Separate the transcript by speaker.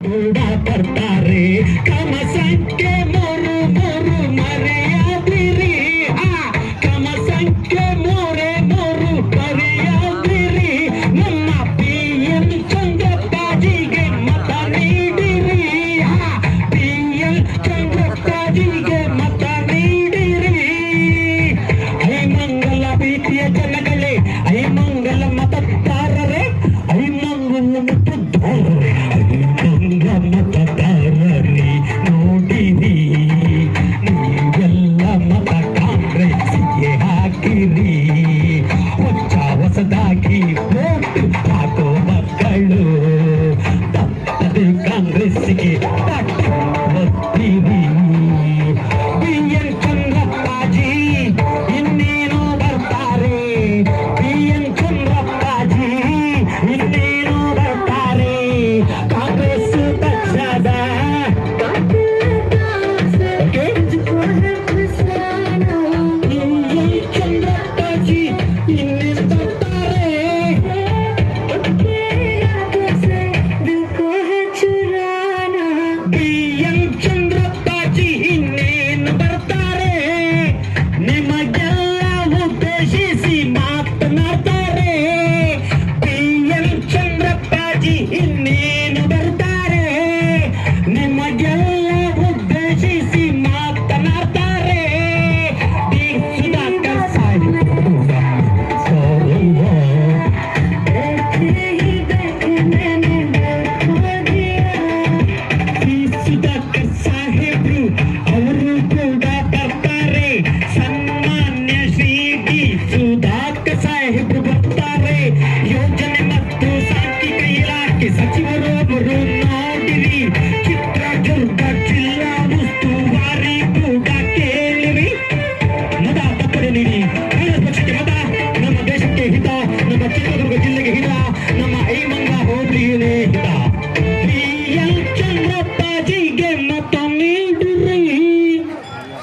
Speaker 1: ಕೂಡ ಬರ್ತಾರೆ ಕಮ ಸಂಖ್ಯೆ ಮೂರು ಮೂರು ಮರೆಯಾದಿರಿ ಕಮ ಸಂಖ್ಯೆ ಮೂರೇ ಮೂರು ಮರೆಯಾದಿರಿ ನಮ್ಮ PN ಚಂದ್ರಪ್ಪಾಜಿಗೆ ಮತ ನೀಡಿರಿ PN ಚಂದ್ರಪ್ಪಾಜಿಗೆ ಮತ ನೀಡಿರಿ ಐಮಂಗಲ ಪ್ರೀತಿಯ ಜನಗಳೇ ಐಮಂಗಲ ಮತದಾರರೇ ಐಮಂಗಲ ಮತದಾರರೇ ಮತದಾರರಿ ನೋಡಿರಿ ನೀವೆಲ್ಲ ಮತ ಕಾಂಗ್ರೆಸ್ಗೆ ಹಾಕಿರಿ ಹೊಸದಾಗಿ ವೋಟ್ ಹಾಕೋ ಮಕ್ಕಳು ಕಾಂಗ್ರೆಸ್ಗೆ